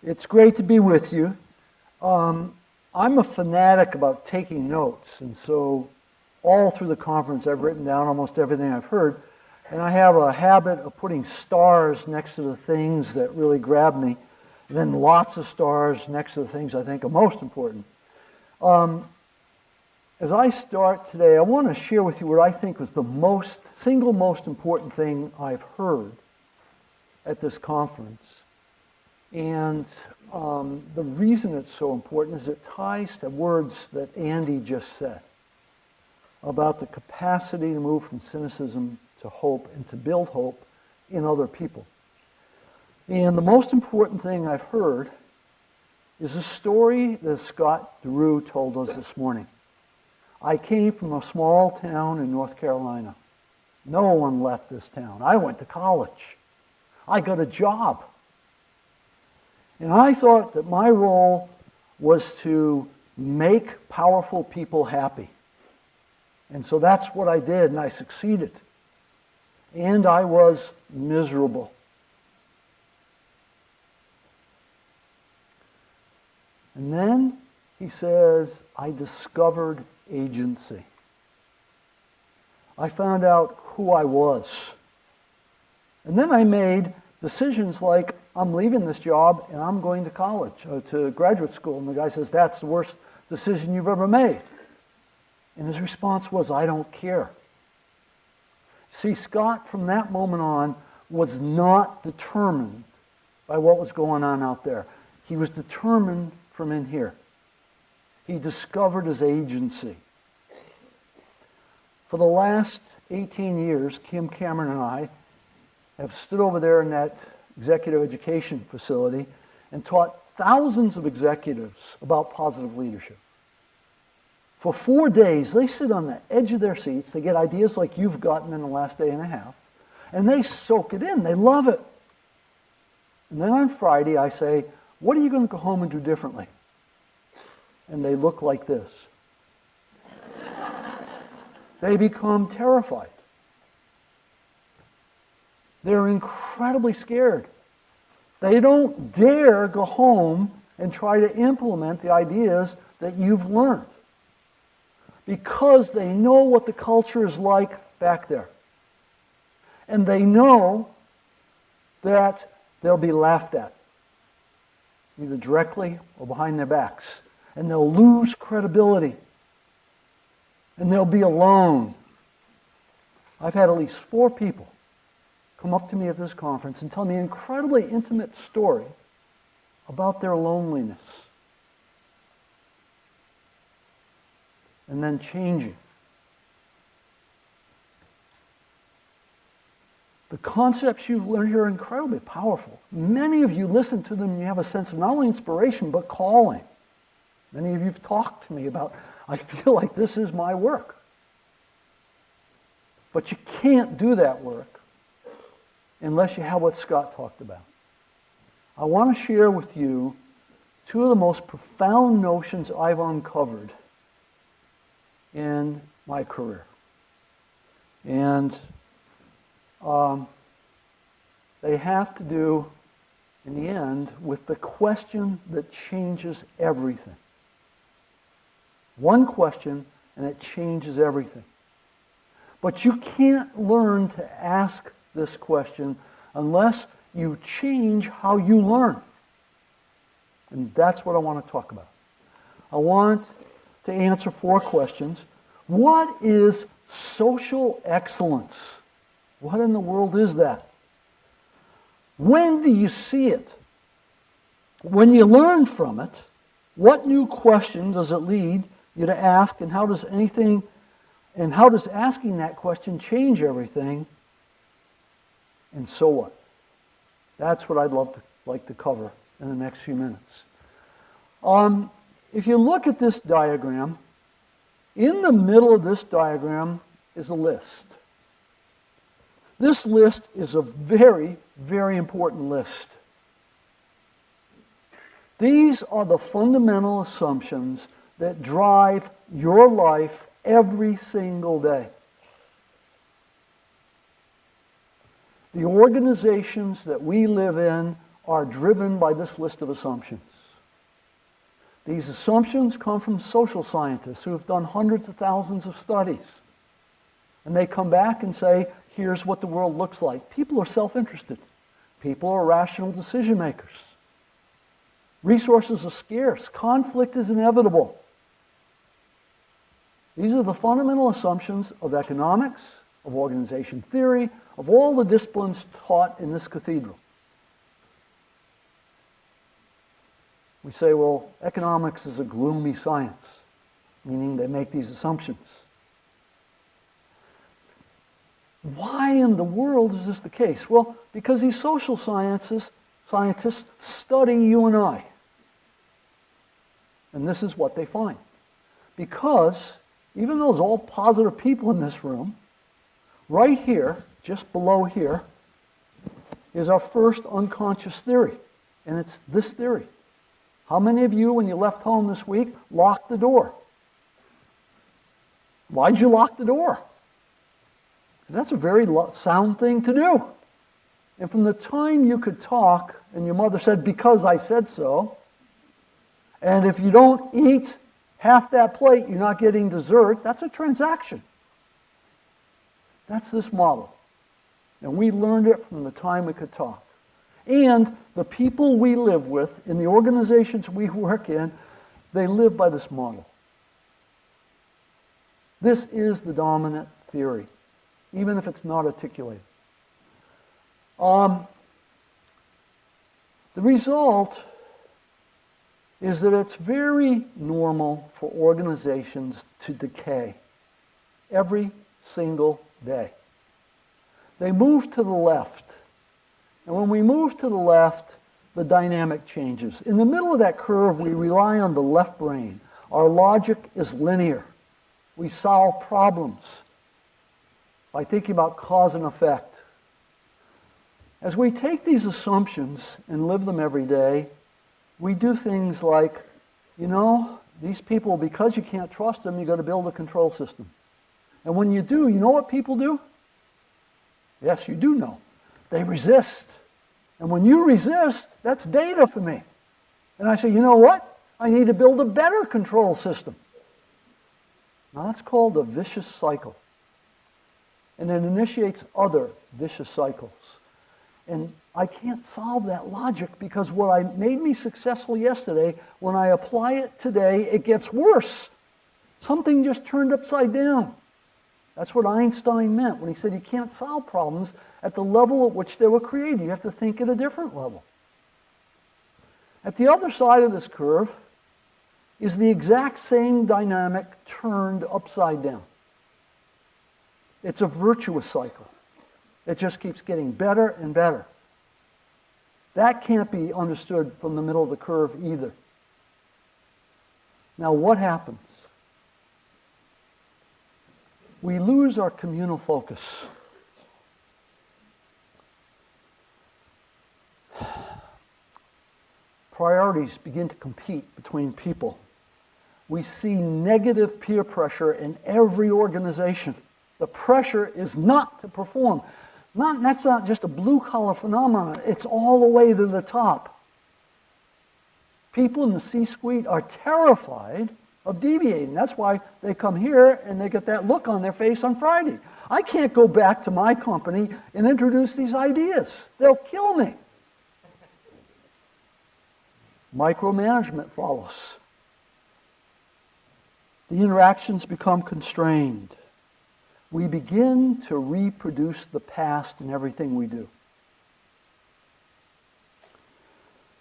It's great to be with you. I'm a fanatic about taking notes, and so all through the conference I've written down almost everything I've heard, and I have a habit of putting stars next to the things that really grab me, and then lots of stars next to the things I think are most important. As I start today, I want to share with you what I think was the single most important thing I've heard at this conference. And the reason it's so important is it ties to words that Andy just said about the capacity to move from cynicism to hope and to build hope in other people. And the most important thing I've heard is a story that Scott Drew told us this morning. I came from a small town in North Carolina. No one left this town. I went to college. I got a job. And I thought that my role was to make powerful people happy. And so that's what I did, and I succeeded. And I was miserable. And then he says, I discovered agency. I found out who I was. And then I made decisions like, I'm leaving this job and I'm going to college, to graduate school. And the guy says, that's the worst decision you've ever made. And his response was, I don't care. See, Scott, from that moment on, was not determined by what was going on out there. He was determined from in here. He discovered his agency. For the last 18 years, Kim Cameron and I have stood over there in that executive education facility and taught thousands of executives about positive leadership. For 4 days, they sit on the edge of their seats. They get ideas like you've gotten in the last day and a half, and they soak it in. They love it. And then on Friday, I say, what are you going to go home and do differently? And they look like this. They become terrified. They're incredibly scared. They don't dare go home and try to implement the ideas that you've learned because they know what the culture is like back there. And they know that they'll be laughed at, either directly or behind their backs. And they'll lose credibility. And they'll be alone. I've had at least 4 people come up to me at this conference and tell me an incredibly intimate story about their loneliness. And then changing. The concepts you've learned here are incredibly powerful. Many of you listen to them and you have a sense of not only inspiration, but calling. Many of you have talked to me about, I feel like this is my work. But you can't do that work unless you have what Scott talked about. I want to share with you 2 of the most profound notions I've uncovered in my career. And they have to do, in the end, with the question that changes everything. One question, and it changes everything. But you can't learn to ask this question unless you change how you learn. And that's what I want to talk about. I want to answer 4 questions. What is social excellence? What in the world is that? When do you see it? When you learn from it, what new question does it lead you to ask, and how does asking that question change everything? And so what? That's what I'd like to cover in the next few minutes. If you look at this diagram, in the middle of this diagram is a list. This list is a very, very important list. These are the fundamental assumptions that drive your life every single day. The organizations that we live in are driven by this list of assumptions. These assumptions come from social scientists who have done hundreds of thousands of studies. And they come back and say, here's what the world looks like. People are self-interested. People are rational decision makers. Resources are scarce. Conflict is inevitable. These are the fundamental assumptions of economics, of organization theory, of all the disciplines taught in this cathedral. We say, well, economics is a gloomy science, meaning they make these assumptions. Why in the world is this the case? Well, because these social scientists study you and I. And this is what they find. Because even though there's all positive people in this room, right here, just below here, is our first unconscious theory. And it's this theory. How many of you, when you left home this week, locked the door? Why'd you lock the door? Because that's a very sound thing to do. And from the time you could talk, and your mother said, because I said so, and if you don't eat half that plate, you're not getting dessert, that's a transaction. That's this model. And we learned it from the time we could talk. And the people we live with, in the organizations we work in, they live by this model. This is the dominant theory, even if it's not articulated. The result is that it's very normal for organizations to decay every single day. They move to the left. And when we move to the left, the dynamic changes. In the middle of that curve, we rely on the left brain. Our logic is linear. We solve problems by thinking about cause and effect. As we take these assumptions and live them every day, we do things like, you know, these people, because you can't trust them, you've got to build a control system. And when you do, you know what people do? Yes, you do know. They resist. And when you resist, that's data for me. And I say, you know what? I need to build a better control system. Now that's called a vicious cycle. And it initiates other vicious cycles. And I can't solve that logic because what made me successful yesterday, when I apply it today, it gets worse. Something just turned upside down. That's what Einstein meant when he said you can't solve problems at the level at which they were created. You have to think at a different level. At the other side of this curve is the exact same dynamic turned upside down. It's a virtuous cycle. It just keeps getting better and better. That can't be understood from the middle of the curve either. Now what happens? We lose our communal focus. Priorities begin to compete between people. We see negative peer pressure in every organization. The pressure is not to perform. That's not just a blue-collar phenomenon. It's all the way to the top. People in the C-suite are terrified of deviating. That's why they come here and they get that look on their face on Friday. I can't go back to my company and introduce these ideas. They'll kill me. Micromanagement follows. The interactions become constrained. We begin to reproduce the past in everything we do.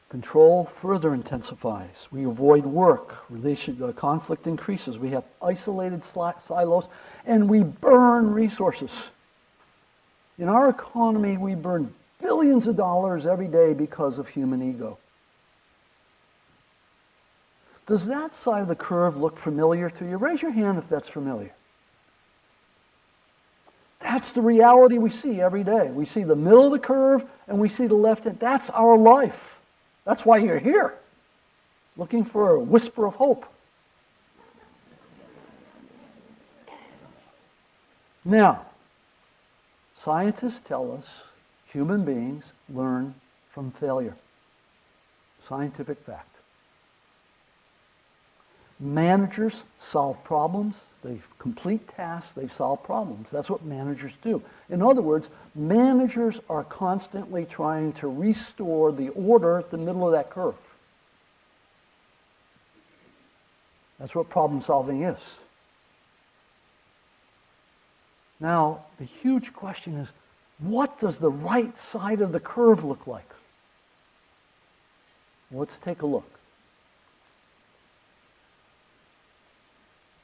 Control further intensifies. We avoid work. Conflict increases. We have isolated silos, and we burn resources. In our economy, we burn billions of dollars every day because of human ego. Does that side of the curve look familiar to you? Raise your hand if that's familiar. That's the reality we see every day. We see the middle of the curve and we see the left end. That's our life. That's why you're here, looking for a whisper of hope. Now, scientists tell us human beings learn from failure. Scientific fact. Managers solve problems. They complete tasks. They solve problems. That's what managers do. In other words, managers are constantly trying to restore the order at the middle of that curve. That's what problem solving is. Now, the huge question is, what does the right side of the curve look like? Let's take a look.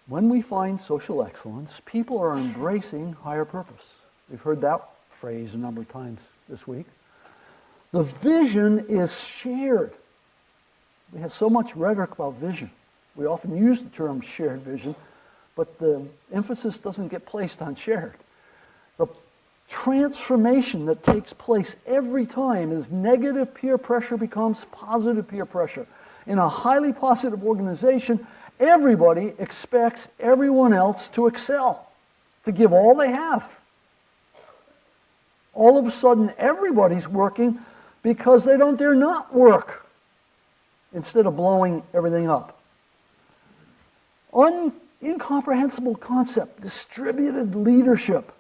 When we find social excellence, people are embracing higher purpose. We've heard that phrase a number of times this week. The vision is shared. We have so much rhetoric about vision. We often use the term shared vision, but the emphasis doesn't get placed on shared. The transformation that takes place every time is negative peer pressure becomes positive peer pressure. In a highly positive organization, everybody expects everyone else to excel, to give all they have. All of a sudden, everybody's working because they don't dare not work instead of blowing everything up. Incomprehensible concept, distributed leadership.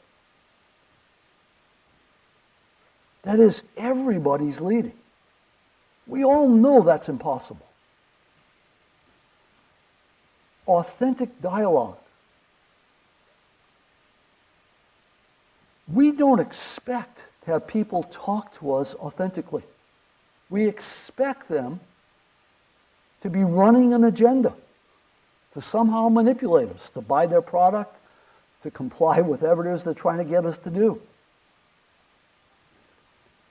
That is, everybody's leading. We all know that's impossible. Authentic dialogue. We don't expect to have people talk to us authentically. We expect them to be running an agenda, to somehow manipulate us, to buy their product, to comply with whatever it is they're trying to get us to do.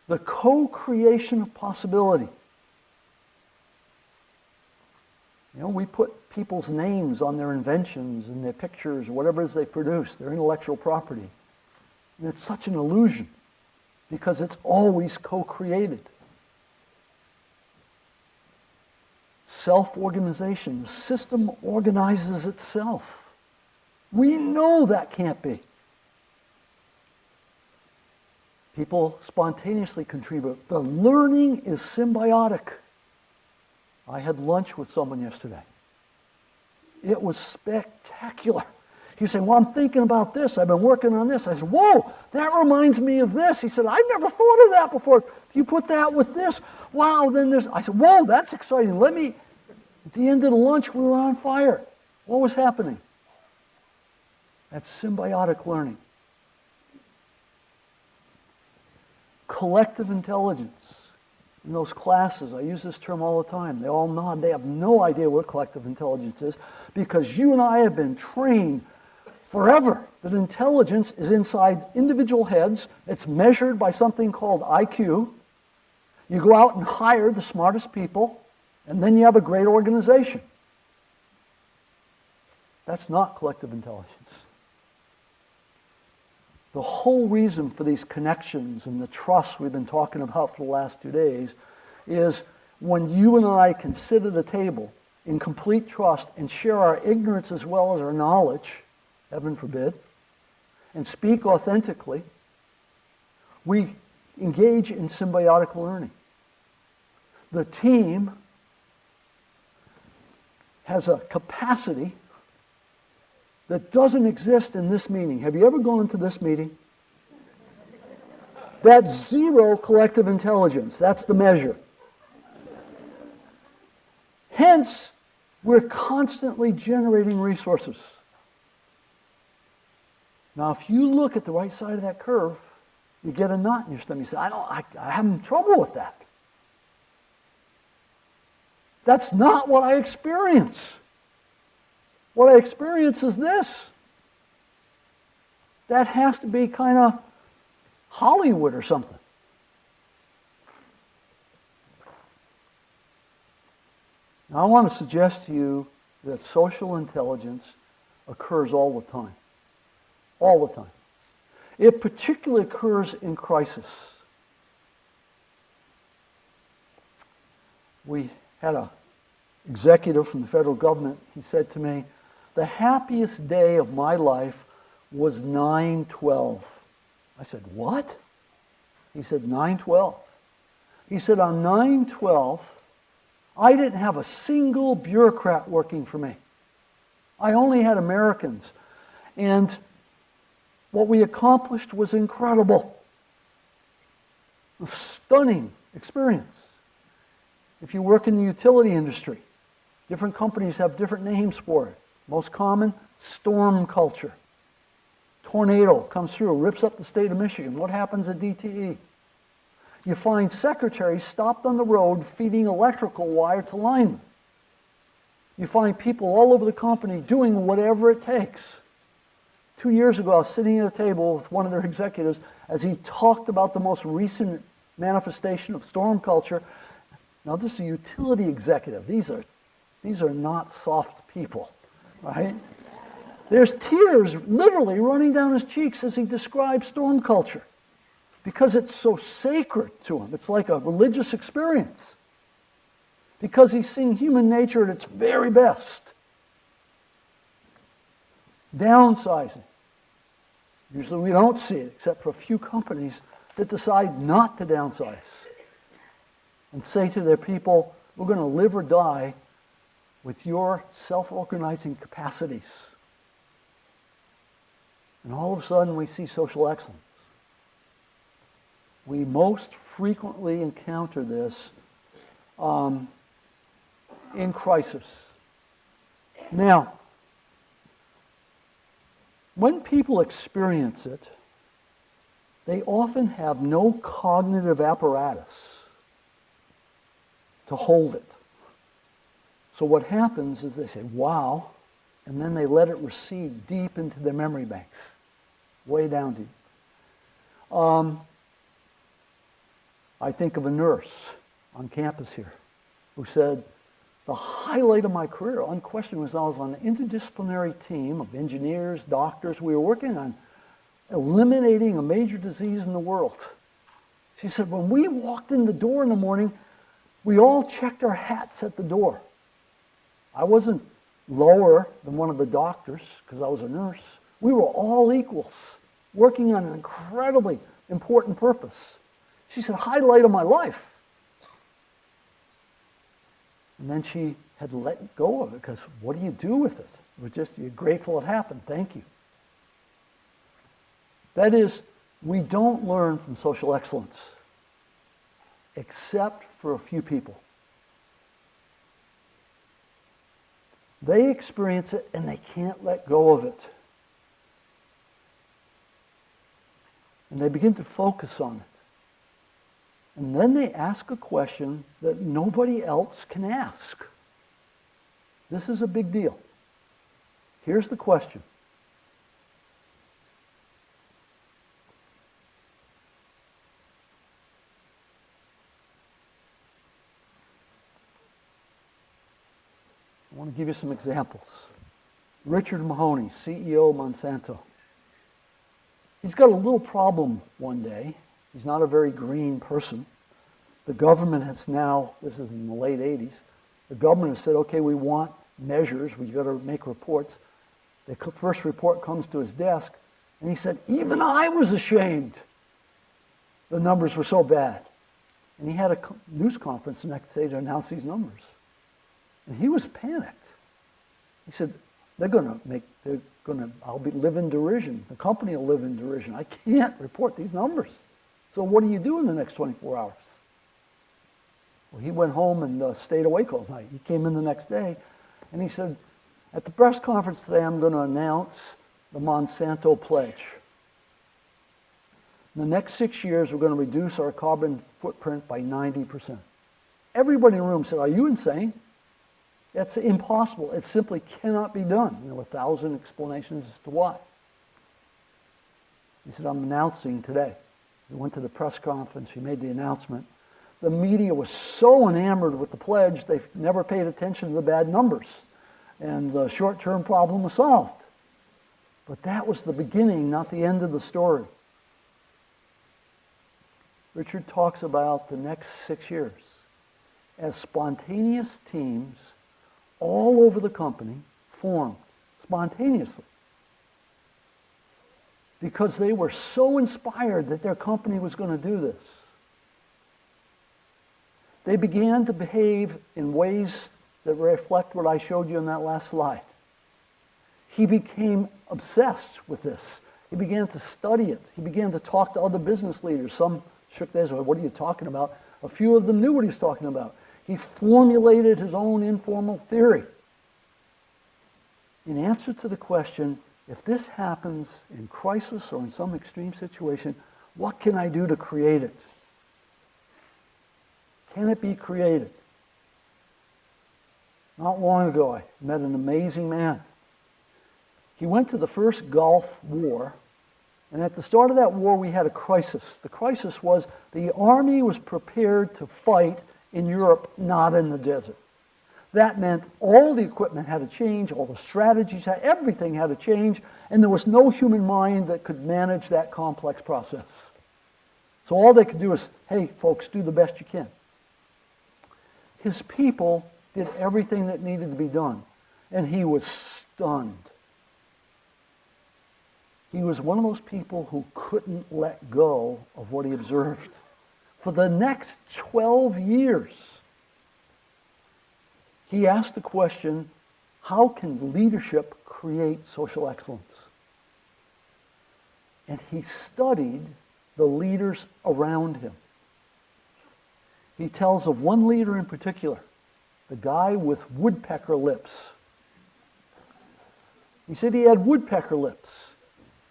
The co-creation of possibility. You know, we put people's names on their inventions and their pictures, or whatever it is they produce, their intellectual property. And it's such an illusion because it's always co-created. Self-organization. The system organizes itself. We know that can't be. People spontaneously contribute. The learning is symbiotic. I had lunch with someone yesterday. It was spectacular. He was saying, well, I'm thinking about this. I've been working on this. I said, whoa, that reminds me of this. He said, I've never thought of that before. You put that with this. Wow, then there's... I said, whoa, that's exciting. At the end of the lunch, we were on fire. What was happening? That's symbiotic learning. Collective intelligence. In those classes, I use this term all the time. They all nod. They have no idea what collective intelligence is because you and I have been trained forever that intelligence is inside individual heads. It's measured by something called IQ. You go out and hire the smartest people, and then you have a great organization. That's not collective intelligence. The whole reason for these connections and the trust we've been talking about for the last 2 days is when you and I can sit at a table in complete trust and share our ignorance as well as our knowledge, heaven forbid, and speak authentically, we engage in symbiotic learning. The team has a capacity that doesn't exist in this meeting. Have you ever gone to this meeting? That's zero collective intelligence. That's the measure. Hence, we're constantly generating resources. Now, if you look at the right side of that curve, you get a knot in your stomach. You say, I'm having trouble with that. That's not what I experience. What I experience is this. That has to be kind of Hollywood or something. Now, I want to suggest to you that social intelligence occurs all the time. All the time. It particularly occurs in crisis. We had an executive from the federal government. He said to me, the happiest day of my life was 9/12. I said, what? He said, 9/12. He said, on 9/12, I didn't have a single bureaucrat working for me. I only had Americans. And what we accomplished was incredible. A stunning experience. If you work in the utility industry, different companies have different names for it. Most common, storm culture. Tornado comes through, rips up the state of Michigan. What happens at DTE? You find secretaries stopped on the road feeding electrical wire to linemen. You find people all over the company doing whatever it takes. 2 years ago, I was sitting at a table with one of their executives as he talked about the most recent manifestation of storm culture. Now, this is a utility executive. These are not soft people, right? There's tears literally running down his cheeks as he describes storm culture because it's so sacred to him. It's like a religious experience because he's seeing human nature at its very best. Downsizing. Usually we don't see it except for a few companies that decide not to downsize and say to their people, we're going to live or die with your self-organizing capacities. And all of a sudden we see social excellence. We most frequently encounter this in crisis. Now, when people experience it, they often have no cognitive apparatus to hold it. So what happens is they say, wow, and then they let it recede deep into their memory banks, way down deep. I think of a nurse on campus here who said, the highlight of my career, unquestionably, was I was on an interdisciplinary team of engineers, doctors. We were working on eliminating a major disease in the world. She said, when we walked in the door in the morning, we all checked our hats at the door. I wasn't lower than one of the doctors because I was a nurse. We were all equals, working on an incredibly important purpose. She said, highlight of my life. And then she had let go of it because what do you do with it? It was just, you're grateful it happened. Thank you. That is, we don't learn from social excellence except for a few people. They experience it and they can't let go of it. And they begin to focus on it. And then they ask a question that nobody else can ask. This is a big deal. Here's the question. I want to give you some examples. Richard Mahoney, CEO of Monsanto. He's got a little problem one day. He's not a very green person. The government has now, this is in the late 80s, the government has said, okay, we want measures, we've got to make reports. The first report comes to his desk, and he said, even I was ashamed. The numbers were so bad. And he had a news conference the next day to announce these numbers. And he was panicked. He said, I'll live in derision. The company will live in derision. I can't report these numbers. So what do you do in the next 24 hours? Well, he went home and stayed awake all night. He came in the next day, and he said, at the press conference today, I'm going to announce the Monsanto Pledge. In the next 6 years, we're going to reduce our carbon footprint by 90%. Everybody in the room said, are you insane? That's impossible. It simply cannot be done. There were 1,000 explanations as to why. He said, I'm announcing today. He went to the press conference. He made the announcement. The media was so enamored with the pledge, they never paid attention to the bad numbers. And the short-term problem was solved. But that was the beginning, not the end of the story. Richard talks about the next 6 years as spontaneous teams all over the company formed spontaneously because they were so inspired that their company was going to do this. they began to behave in ways that reflect what I showed you in that last slide. He became obsessed with this. He began to study it. He began to talk to other business leaders. Some shook their heads, what are you talking about? A few of them knew what he was talking about. He formulated his own informal theory. In answer to the question, if this happens in crisis or in some extreme situation, what can I do to create it? Can it be created? Not long ago, I met an amazing man. He went to the first Gulf War, and at the start of that war, we had a crisis. The crisis was the army was prepared to fight in Europe, not in the desert. That meant all the equipment had to change, all the strategies, everything had to change, and there was no human mind that could manage that complex process. So all they could do is, hey, folks, do the best you can. His people did everything that needed to be done, and he was stunned. He was one of those people who couldn't let go of what he observed. For the next 12 years, he asked the question, how can leadership create social excellence? And he studied the leaders around him. He tells of one leader in particular, the guy with woodpecker lips. He said he had woodpecker lips.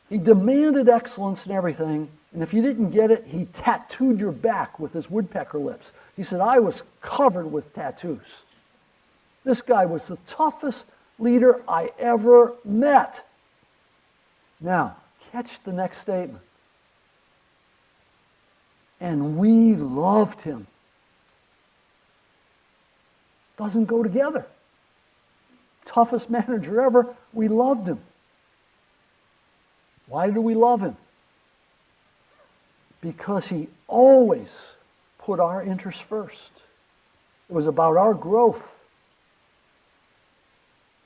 He demanded excellence in everything, and if you didn't get it, he tattooed your back with his woodpecker lips. He said, I was covered with tattoos. This guy was the toughest leader I ever met. Now, catch the next statement. And we loved him. Doesn't go together. Toughest manager ever, we loved him. Why do we love him? Because he always put our interests first. It was about our growth.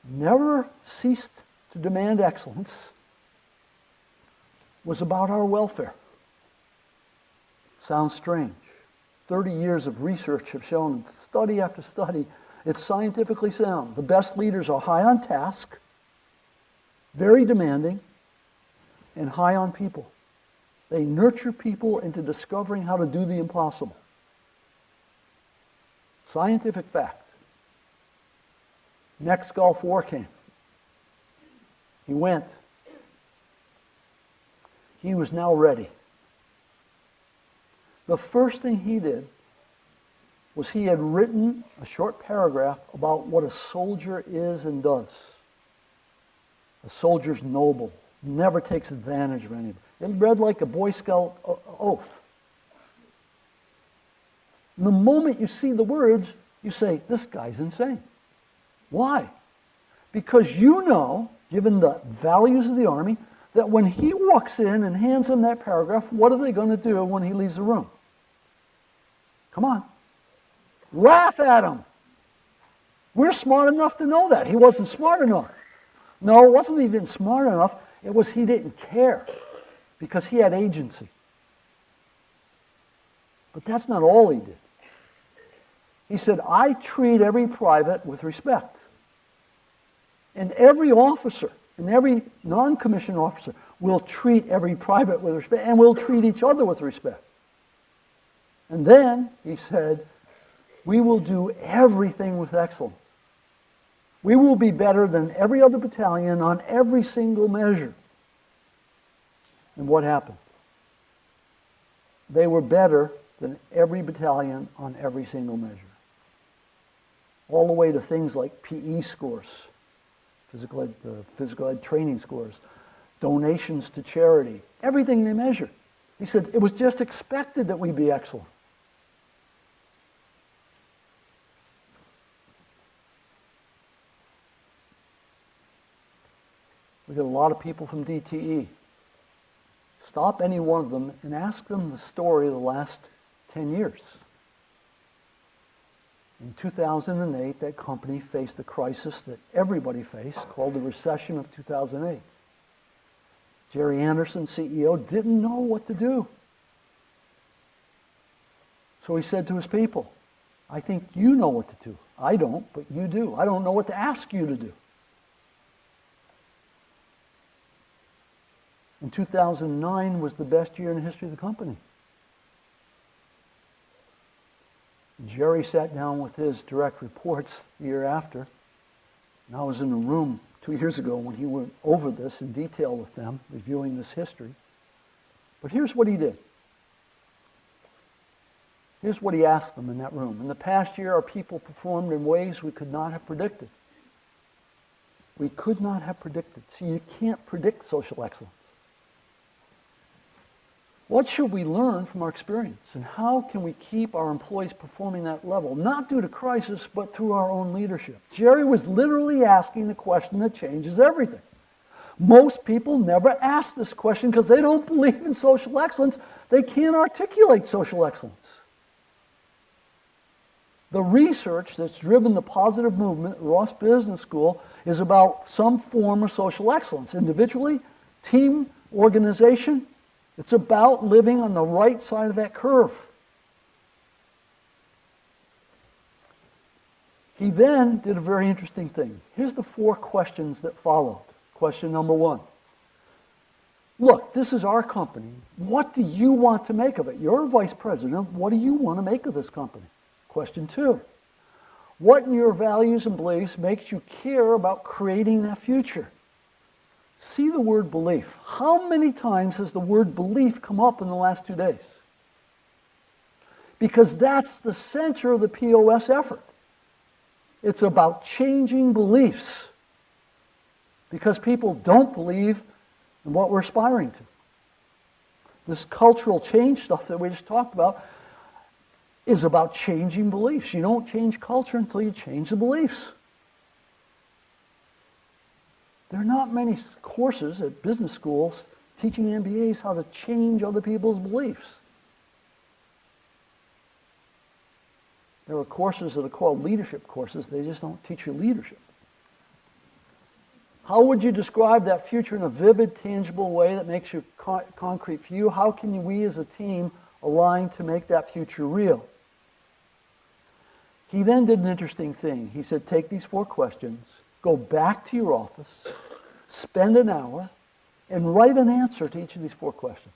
Never ceased to demand excellence. Was about our welfare. Sounds strange. 30 years of research have shown, study after study, it's scientifically sound. The best leaders are high on task, very demanding, and high on people. They nurture people into discovering how to do the impossible. Scientific fact. Next Gulf War came. He went. He was now ready. The first thing he did was he had written a short paragraph about what a soldier is and does. A soldier's noble, never takes advantage of anybody. It read like a Boy Scout oath. The moment you see the words, you say, this guy's insane. Why? Because you know, given the values of the Army, that when he walks in and hands them that paragraph, what are they going to do when he leaves the room? Come on. Laugh at him. We're smart enough to know that. He wasn't smart enough. No, it wasn't he didn't smart enough. It was he didn't care because he had agency. But that's not all he did. He said, I treat every private with respect. And every officer and every non-commissioned officer will treat every private with respect, and will treat each other with respect. And then, he said, we will do everything with excellence. We will be better than every other battalion on every single measure. And what happened? They were better than every battalion on every single measure. All the way to things like PE scores, physical ed training scores, donations to charity, everything they measured. He said it was just expected that we be excellent. We get a lot of people from DTE. Stop any one of them and ask them the story of the last 10 years. In 2008, that company faced a crisis that everybody faced, called the recession of 2008. Jerry Anderson, CEO, didn't know what to do. So he said to his people, I think you know what to do. I don't, but you do. I don't know what to ask you to do. And 2009 was the best year in the history of the company. Jerry sat down with his direct reports the year after. And I was in the room 2 years ago when he went over this in detail with them, reviewing this history. But here's what he did. Here's what he asked them in that room. In the past year, our people performed in ways we could not have predicted. We could not have predicted. See, you can't predict social excellence. What should we learn from our experience? And how can we keep our employees performing that level? Not due to crisis, but through our own leadership. Jerry was literally asking the question that changes everything. Most people never ask this question because they don't believe in social excellence. They can't articulate social excellence. The research that's driven the positive movement at Ross Business School is about some form of social excellence. Individually, team, organization, it's about living on the right side of that curve. He then did a very interesting thing. Here's the 4 questions that followed. Question number 1. Look, this is our company. What do you want to make of it? You're a vice president. What do you want to make of this company? Question 2. What in your values and beliefs makes you care about creating that future? See the word belief. How many times has the word belief come up in the last 2 days? Because that's the center of the POS effort. It's about changing beliefs. Because people don't believe in what we're aspiring to. This cultural change stuff that we just talked about is about changing beliefs. You don't change culture until you change the beliefs. There are not many courses at business schools teaching MBAs how to change other people's beliefs. There are courses that are called leadership courses. They just don't teach you leadership. How would you describe that future in a vivid, tangible way that makes you concrete for you? How can we as a team align to make that future real? He then did an interesting thing. He said, take these 4 questions, go back to your office, spend an hour, and write an answer to each of these 4 questions.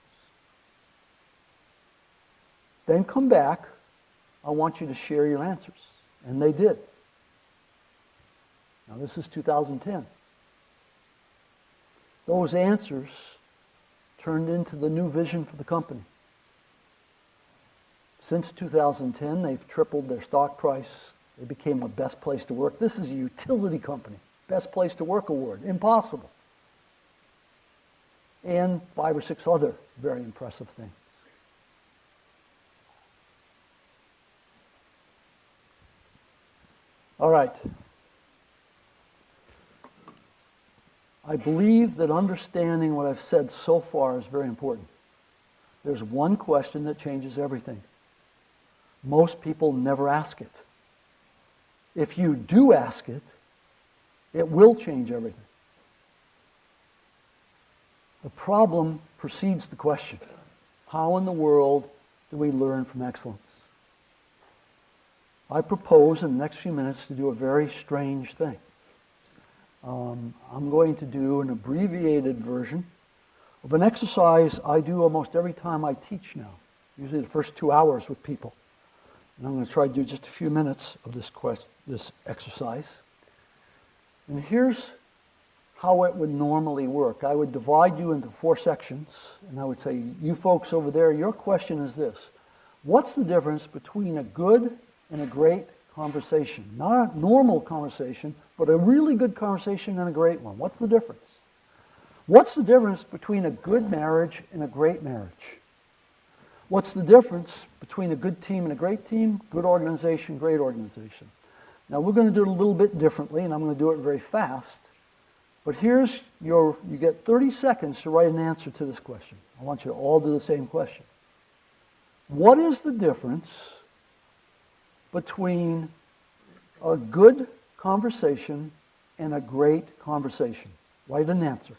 Then come back. I want you to share your answers. And they did. Now this is 2010. Those answers turned into the new vision for the company. Since 2010, they've tripled their stock price. They became a best place to work. This is a utility company. Best place to work award. Impossible. And 5 or 6 other very impressive things. All right. I believe that understanding what I've said so far is very important. There's one question that changes everything. Most people never ask it. If you do ask it, it will change everything. The problem precedes the question. How in the world do we learn from excellence? I propose in the next few minutes to do a very strange thing. I'm going to do an abbreviated version of an exercise I do almost every time I teach now, usually the first 2 hours with people. And I'm going to try to do just a few minutes of this exercise. And here's how it would normally work. I would divide you into 4 sections, and I would say, you folks over there, your question is this. What's the difference between a good and a great conversation? Not a normal conversation, but a really good conversation and a great one. What's the difference? What's the difference between a good marriage and a great marriage? What's the difference between a good team and a great team? Good organization, great organization. Now we're going to do it a little bit differently, and I'm going to do it very fast. But here's you get 30 seconds to write an answer to this question. I want you to all do the same question. What is the difference between a good conversation and a great conversation? Write an answer.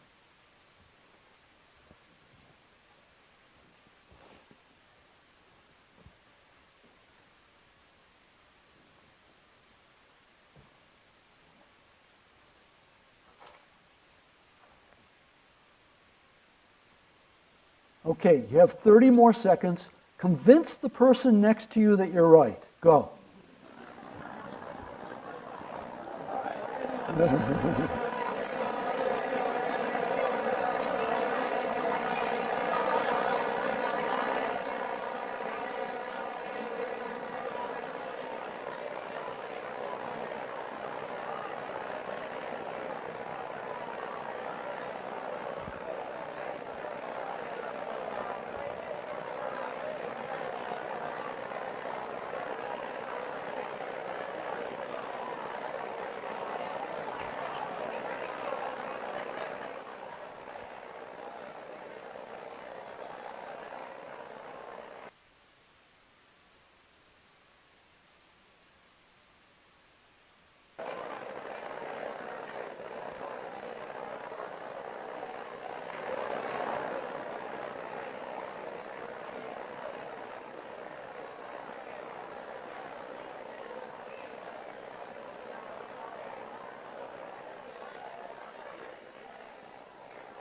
Okay, you have 30 more seconds. Convince the person next to you that you're right. Go.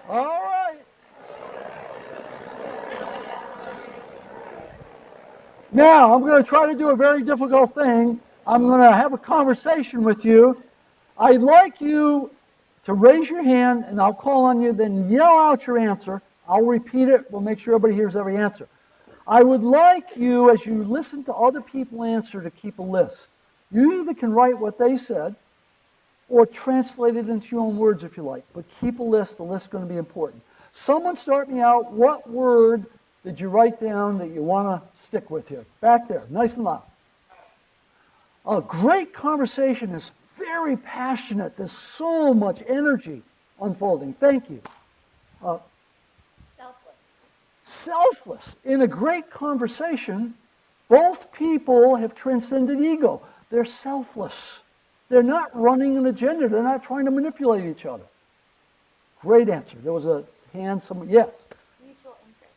All right. Now, I'm going to try to do a very difficult thing. I'm going to have a conversation with you. I'd like you to raise your hand, and I'll call on you, then yell out your answer. I'll repeat it. We'll make sure everybody hears every answer. I would like you, as you listen to other people answer, to keep a list. You either can write what they said, or translate it into your own words if you like. But keep a list. The list's going to be important. Someone start me out. What word did you write down that you want to stick with here? Back there, nice and loud. A great conversation is very passionate. There's so much energy unfolding. Thank you. Selfless. Selfless. In a great conversation, both people have transcended ego. They're selfless. They're not running an agenda. They're not trying to manipulate each other. Great answer. There was a hand, someone, yes. Mutual interest.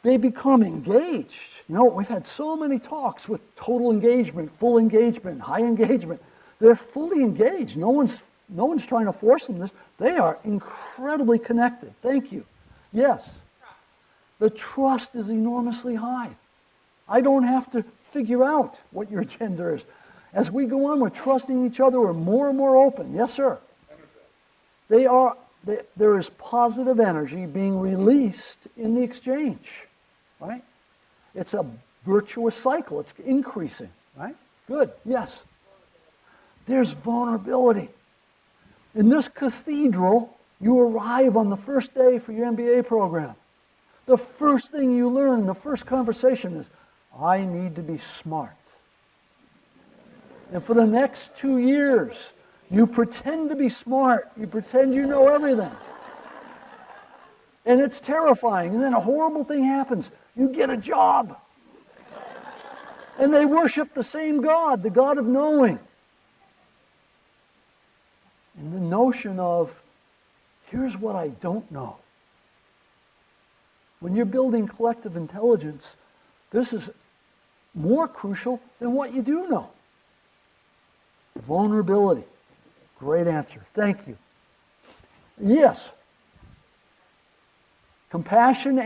They become engaged. You know, we've had so many talks with total engagement, full engagement, high engagement. They're fully engaged. No one's trying to force them this. They are incredibly connected. Thank you. Yes. Trust. The trust is enormously high. I don't have to figure out what your agenda is. As we go on, we're trusting each other. We're more and more open. Yes, sir. There is positive energy being released in the exchange, right? It's a virtuous cycle. It's increasing, right? Good. Yes. There's vulnerability. In this cathedral, you arrive on the first day for your MBA program. The first thing you learn in the first conversation is, I need to be smart. And for the next 2 years, you pretend to be smart. You pretend you know everything. And it's terrifying. And then a horrible thing happens. You get a job. And they worship the same God, the God of knowing. And the notion of, here's what I don't know. When you're building collective intelligence, this is more crucial than what you do know. Vulnerability. Great answer. Thank you. Yes. Compassion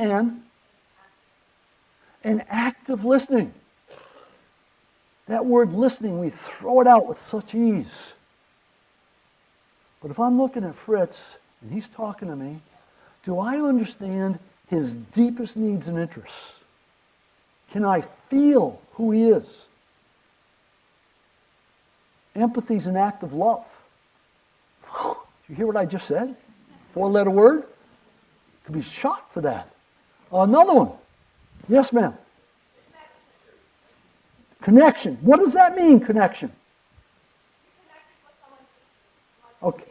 and active listening. That word listening, we throw it out with such ease. But if I'm looking at Fritz and he's talking to me, do I understand his deepest needs and interests? Can I feel who he is? Empathy is an act of love. Did you hear what I just said? 4-letter word? Could be shot for that. Another one. Yes, ma'am. Connection. What does that mean, connection? Okay.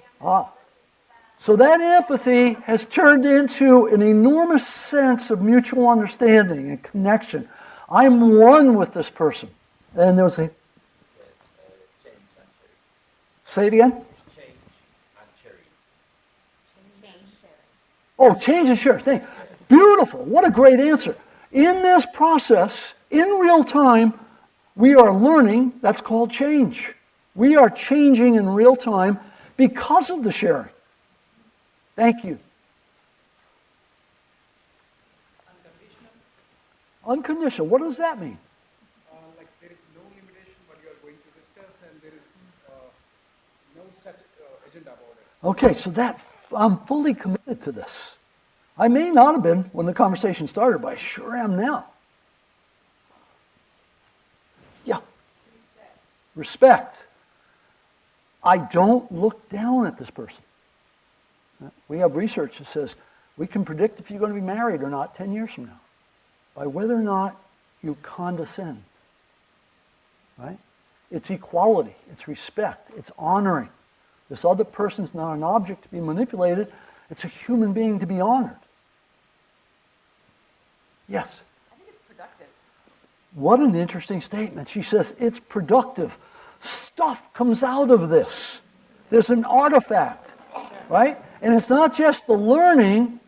So that empathy has turned into an enormous sense of mutual understanding and connection. I'm one with this person. And there was a... Say it again? Change and sharing. Oh, change and share. Thank you. Beautiful. What a great answer. In this process, in real time, we are learning. That's called change. We are changing in real time because of the sharing. Thank you. Unconditional. What does that mean? Like there is no limitation what you are going to discuss, and there is no such agenda about it. Okay, so that I'm fully committed to this. I may not have been when the conversation started, but I sure am now. Yeah. Respect. I don't look down at this person. We have research that says we can predict if you're going to be married or not 10 years from now by whether or not you condescend. Right? It's equality, it's respect, it's honoring. This other person's not an object to be manipulated, it's a human being to be honored. Yes? I think it's productive. What an interesting statement. She says, it's productive. Stuff comes out of this. There's an artifact, right? And it's not just the learning.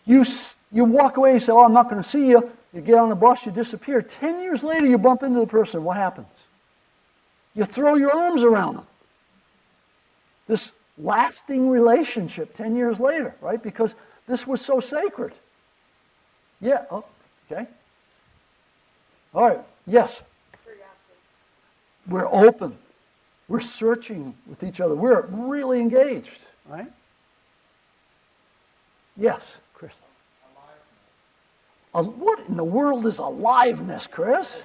You walk away and say, oh, I'm not going to see you. You get on the bus, you disappear. 10 years later, you bump into the person. What happens? You throw your arms around them. This lasting relationship 10 years later, right? Because this was so sacred. Yeah, oh, okay. All right, yes. We're open. We're searching with each other. We're really engaged, right? Yes, Chris. What in the world is aliveness, Chris?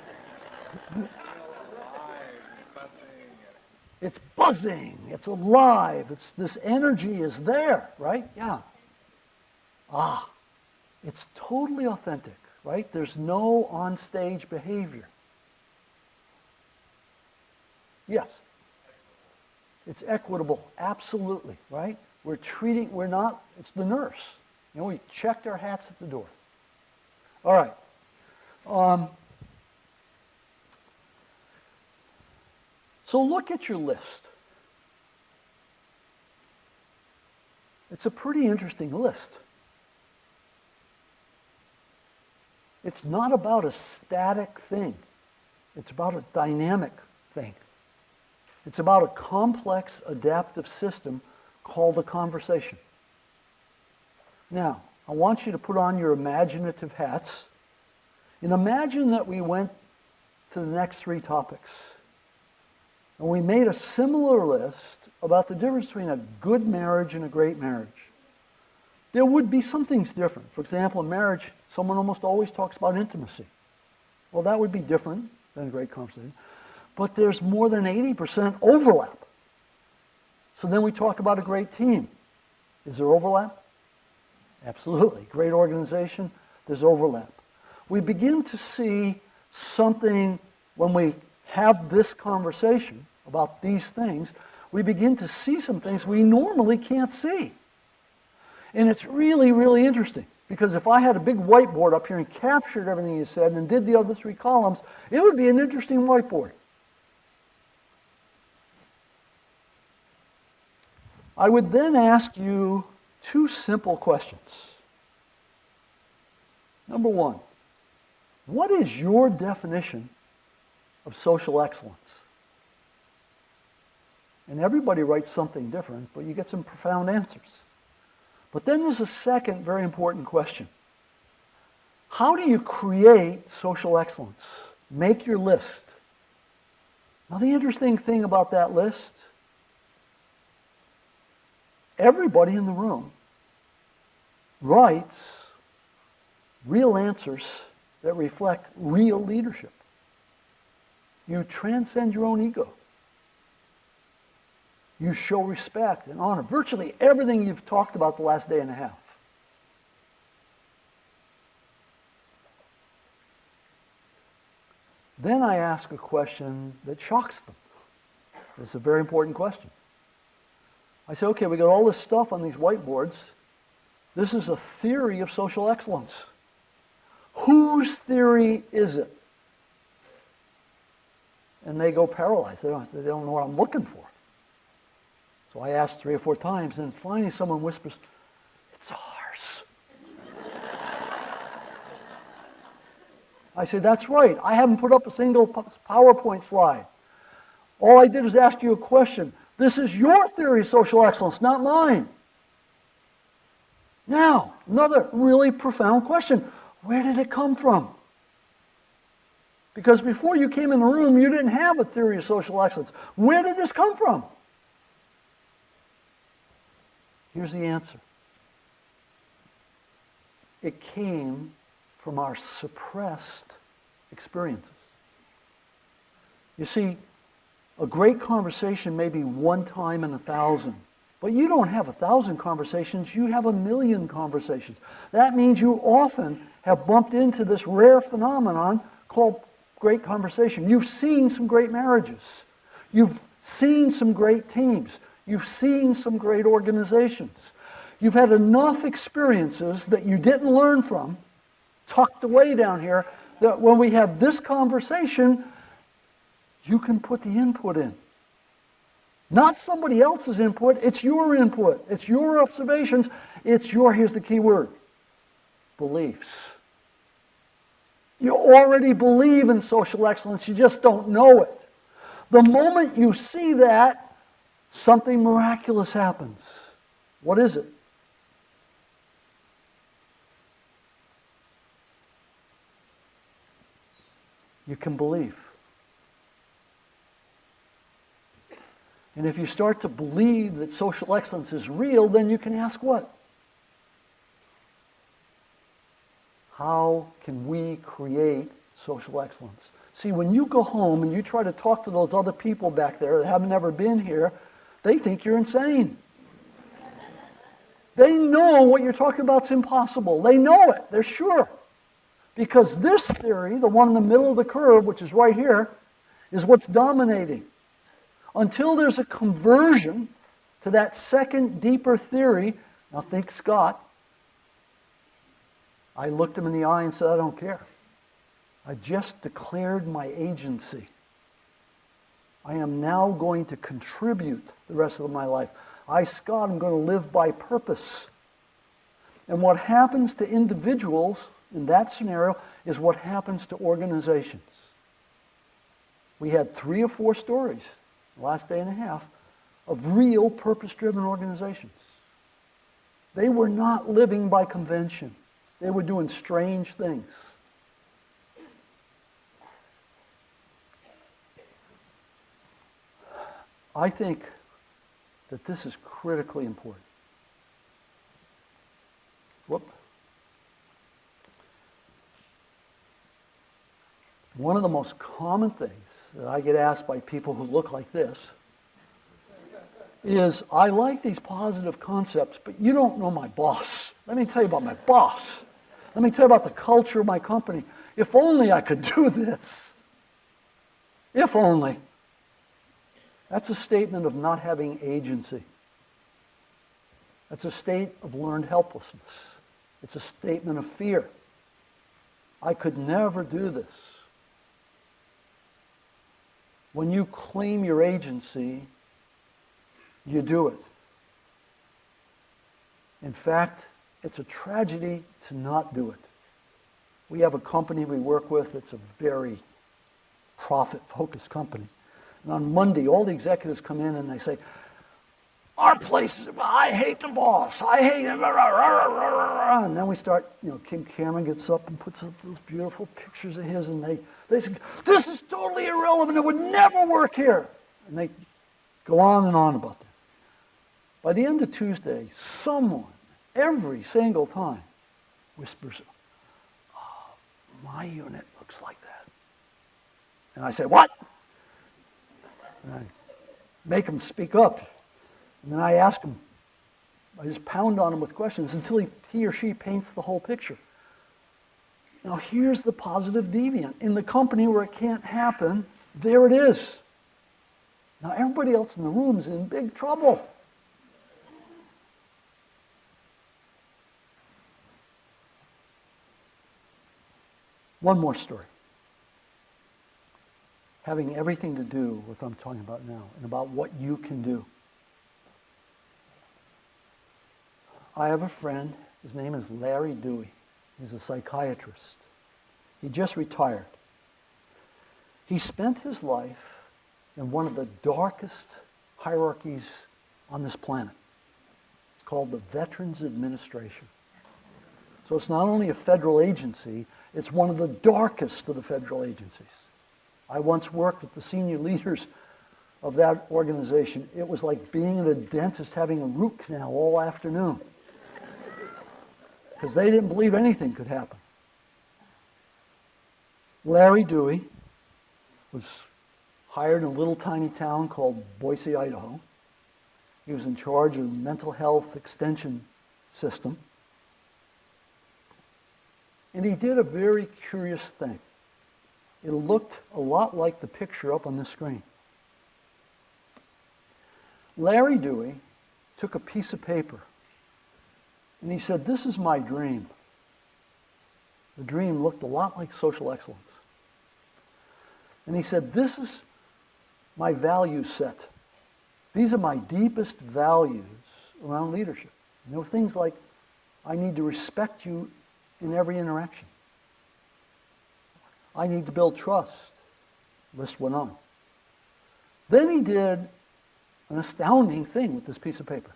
It's buzzing. It's alive. It's this energy is there, right? Yeah. It's totally authentic, right? There's no on-stage behavior. Yes. It's equitable, absolutely, right? We're not, it's the nurse. You know, we checked our hats at the door. All right. So look at your list. It's a pretty interesting list. It's not about a static thing. It's about a dynamic thing. It's about a complex adaptive system called a conversation. Now, I want you to put on your imaginative hats and imagine that we went to the next three topics. And we made a similar list about the difference between a good marriage and a great marriage. There would be some things different. For example, in marriage, someone almost always talks about intimacy. Well, that would be different than a great conversation. But there's more than 80% overlap. So then we talk about a great team. Is there overlap? Absolutely. Great organization, there's overlap. We begin to see something when we have this conversation about these things, we begin to see some things we normally can't see. And it's really, really interesting. Because if I had a big whiteboard up here and captured everything you said and did the other three columns, it would be an interesting whiteboard. I would then ask you two simple questions. Number one, what is your definition of social excellence? And everybody writes something different, but you get some profound answers. But then there's a second very important question. How do you create social excellence? Make your list. Now the interesting thing about that list, everybody in the room writes real answers that reflect real leadership. You transcend your own ego. You show respect and honor. Virtually everything you've talked about the last day and a half. Then I ask a question that shocks them. It's a very important question. I say, okay, we got all this stuff on these whiteboards. This is a theory of social excellence. Whose theory is it? And they go paralyzed. They don't know what I'm looking for. So I ask 3 or 4 times, and finally someone whispers, it's ours. I say, that's right. I haven't put up a single PowerPoint slide. All I did was ask you a question. This is your theory of social excellence, not mine. Now, another really profound question. Where did it come from? Because before you came in the room, you didn't have a theory of social excellence. Where did this come from? Here's the answer. It came from our suppressed experiences. You see, a great conversation may be one time in 1,000, but you don't have 1,000 conversations, you have 1,000,000 conversations. That means you often have bumped into this rare phenomenon called great conversation. You've seen some great marriages. You've seen some great teams. You've seen some great organizations. You've had enough experiences that you didn't learn from, tucked away down here, that when we have this conversation, you can put the input in. Not somebody else's input, it's your input. It's your observations. It's your, here's the key word, beliefs. You already believe in social excellence, you just don't know it. The moment you see that, something miraculous happens. What is it? You can believe. And if you start to believe that social excellence is real, then you can ask what? How can we create social excellence? See, when you go home and you try to talk to those other people back there that haven't ever been here, they think you're insane. They know what you're talking about is impossible. They know it. They're sure. Because this theory, the one in the middle of the curve, which is right here, is what's dominating. Until there's a conversion to that second, deeper theory, now think Scott. I looked him in the eye and said, I don't care. I just declared my agency. I am now going to contribute the rest of my life. I, Scott, am going to live by purpose. And what happens to individuals in that scenario is what happens to organizations. We had 3 or 4 stories the last day and a half of real purpose-driven organizations. They were not living by convention. They were doing strange things. I think that this is critically important. Whoop. One of the most common things that I get asked by people who look like this is, I like these positive concepts, but you don't know my boss. Let me tell you about my boss. Let me tell you about the culture of my company. If only I could do this. If only. That's a statement of not having agency. That's a state of learned helplessness. It's a statement of fear. I could never do this. When you claim your agency, you do it. In fact, it's a tragedy to not do it. We have a company we work with that's a very profit-focused company. And on Monday, all the executives come in and they say, our place is, I hate the boss. I hate him. And then we start, Kim Cameron gets up and puts up those beautiful pictures of his, and they say, this is totally irrelevant. It would never work here. And they go on and on about that. By the end of Tuesday, someone, every single time, whispers, oh, my unit looks like that. And I say, what? And I make them speak up. And then I ask them, I just pound on them with questions until he or she paints the whole picture. Now here's the positive deviant. In the company where it can't happen, there it is. Now everybody else in the room is in big trouble. One more story. Having everything to do with what I'm talking about now and about what you can do. I have a friend, his name is Larry Dewey. He's a psychiatrist. He just retired. He spent his life in one of the darkest hierarchies on this planet. It's called the Veterans Administration. So it's not only a federal agency, it's one of the darkest of the federal agencies. I once worked with the senior leaders of that organization. It was like being at a dentist having a root canal all afternoon, because they didn't believe anything could happen. Larry Dewey was hired in a little tiny town called Boise, Idaho. He was in charge of the mental health extension system. And he did a very curious thing. It looked a lot like the picture up on the screen. Larry Dewey took a piece of paper and he said, "This is my dream." The dream looked a lot like social excellence. And he said, "This is my value set. These are my deepest values around leadership." And there were things like, I need to respect you in every interaction. I need to build trust. List went on. Then he did an astounding thing with this piece of paper.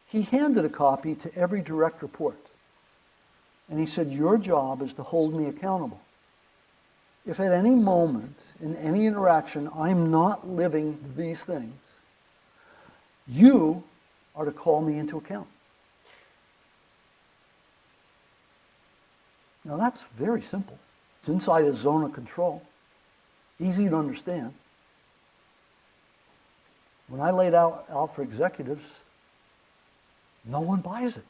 He handed a copy to every direct report. And he said, "Your job is to hold me accountable. If at any moment, in any interaction, I'm not living these things, you are to call me into account." Now that's very simple. It's inside a zone of control. Easy to understand. When I laid out for executives, no one buys it.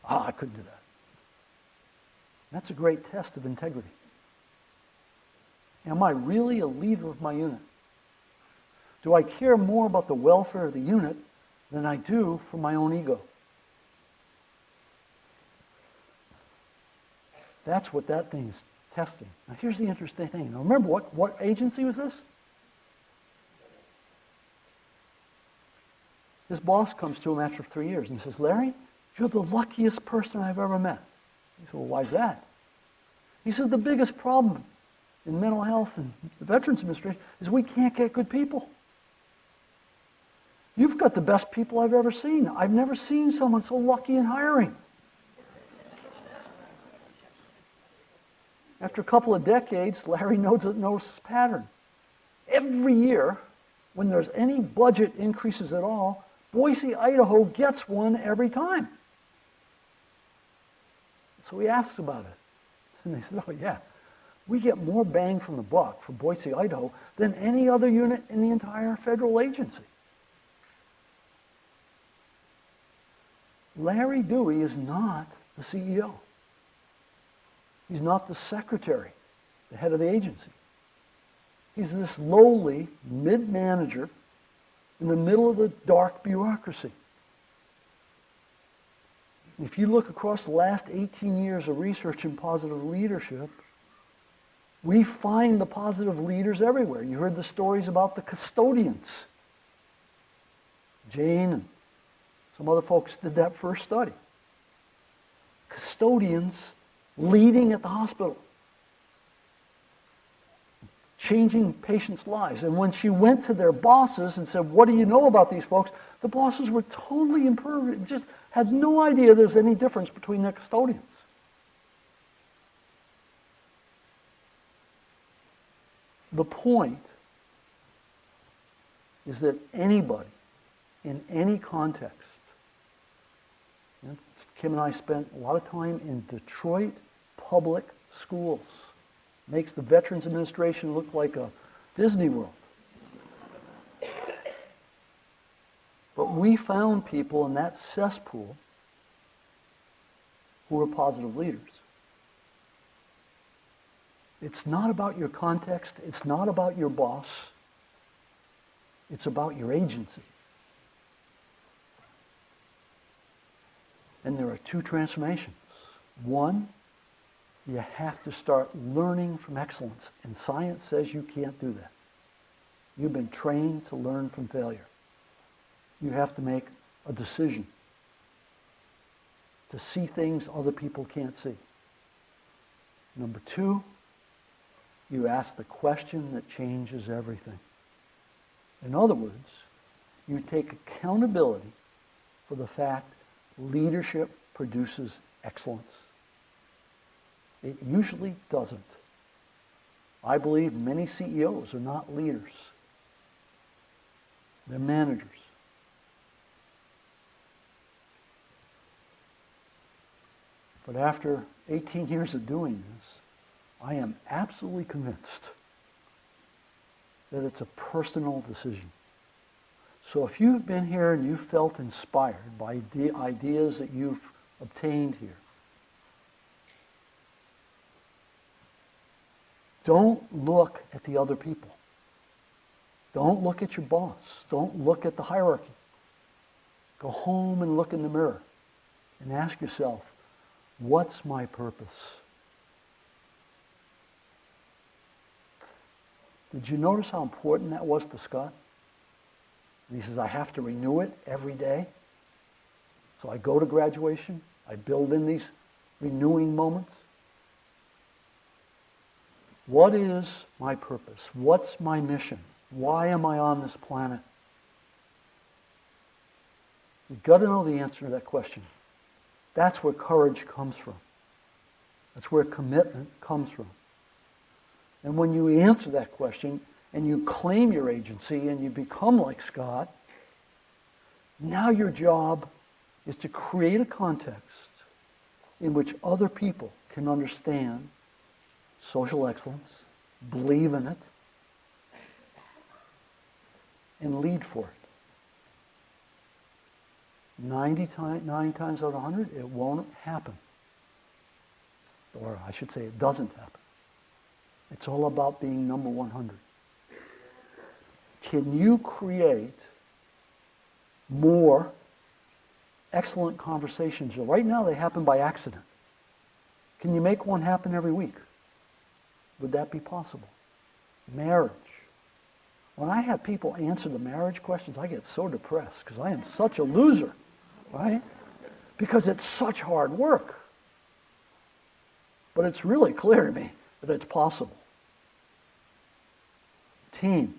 I couldn't do that. That's a great test of integrity. Am I really a leader of my unit? Do I care more about the welfare of the unit than I do for my own ego? That's what that thing is testing. Now here's the interesting thing. Now remember, what agency was this? His boss comes to him after 3 years and says, "Larry, you're the luckiest person I've ever met." He said, "Well, why is that?" He said, "The biggest problem in mental health and the Veterans Administration is we can't get good people. You've got the best people I've ever seen. I've never seen someone so lucky in hiring." After a couple of decades, Larry noticed a pattern. Every year, when there's any budget increases at all, Boise, Idaho gets one every time. So he asks about it. And they said, "Oh yeah, we get more bang from the buck for Boise, Idaho than any other unit in the entire federal agency." Larry Dewey is not the CEO. He's not the secretary, the head of the agency. He's this lowly mid-manager in the middle of the dark bureaucracy. If you look across the last 18 years of research in positive leadership, we find the positive leaders everywhere. You heard the stories about the custodians. Jane and some other folks did that first study. Custodians leading at the hospital, changing patients' lives. And when she went to their bosses and said, "What do you know about these folks?" the bosses were totally impervious, just had no idea there's any difference between their custodians. The point is that anybody, in any context, Kim and I spent a lot of time in Detroit public schools. Makes the Veterans Administration look like a Disney World. But we found people in that cesspool who were positive leaders. It's not about your context. It's not about your boss. It's about your agency. And there are two transformations. One, you have to start learning from excellence. And science says you can't do that. You've been trained to learn from failure. You have to make a decision to see things other people can't see. Number two, you ask the question that changes everything. In other words, you take accountability for the fact leadership produces excellence. It usually doesn't. I believe many CEOs are not leaders. They're managers. But after 18 years of doing this, I am absolutely convinced that it's a personal decision. So if you've been here and you've felt inspired by the ideas that you've obtained here, don't look at the other people. Don't look at your boss. Don't look at the hierarchy. Go home and look in the mirror and ask yourself, what's my purpose? Did you notice how important that was to Scott? And he says, I have to renew it every day. So I go to graduation. I build in these renewing moments. What is my purpose? What's my mission? Why am I on this planet? You've got to know the answer to that question. That's where courage comes from. That's where commitment comes from. And when you answer that question and you claim your agency and you become like Scott, now your job is to create a context in which other people can understand social excellence, believe in it, and lead for it. 9 times out of 100, it won't happen. Or I should say it doesn't happen. It's all about being number 100. Can you create more excellent conversations? Right now they happen by accident. Can you make one happen every week? Would that be possible? Marriage. When I have people answer the marriage questions, I get so depressed because I am such a loser, right? Because it's such hard work. But it's really clear to me that it's possible. Team.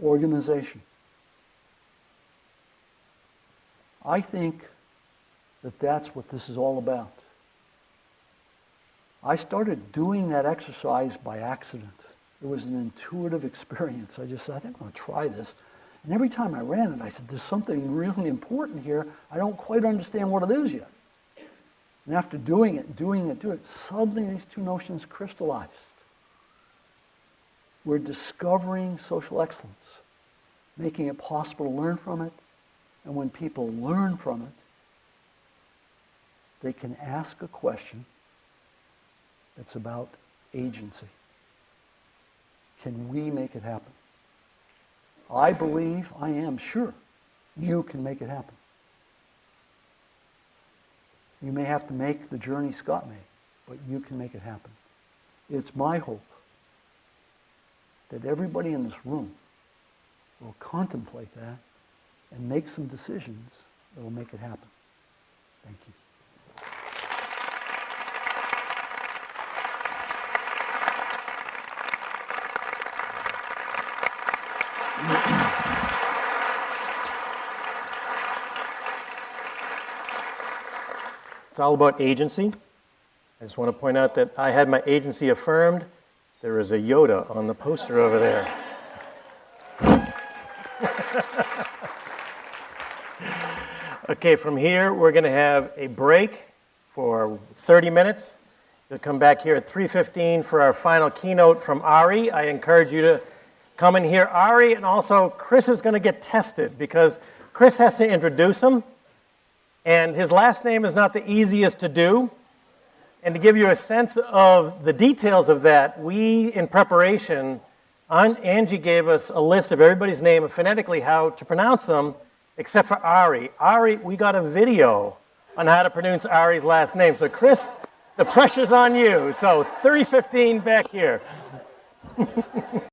Organization. I think that that's what this is all about. I started doing that exercise by accident. It was an intuitive experience. I just said, I think I'm going to try this. And every time I ran it, I said, there's something really important here. I don't quite understand what it is yet. And after doing it, suddenly these two notions crystallized. We're discovering social excellence, making it possible to learn from it. And when people learn from it, they can ask a question that's about agency. Can we make it happen? I believe, I am sure, you can make it happen. You may have to make the journey Scott made, but you can make it happen. It's my hope that everybody in this room will contemplate that and make some decisions that will make it happen. Thank you. It's all about agency. I just want to point out that I had my agency affirmed. There is a Yoda on the poster over there. Okay, from here we're going to have a break for 30 minutes. You'll come back here at 3:15 for our final keynote from Ari. I encourage you to come and hear Ari, and also Chris is going to get tested because Chris has to introduce him, and his last name is not the easiest to do. And to give you a sense of the details of that, we, in preparation, Angie gave us a list of everybody's name and phonetically how to pronounce them, except for Ari. Ari, we got a video on how to pronounce Ari's last name. So Chris, the pressure's on you. So 3:15 back here.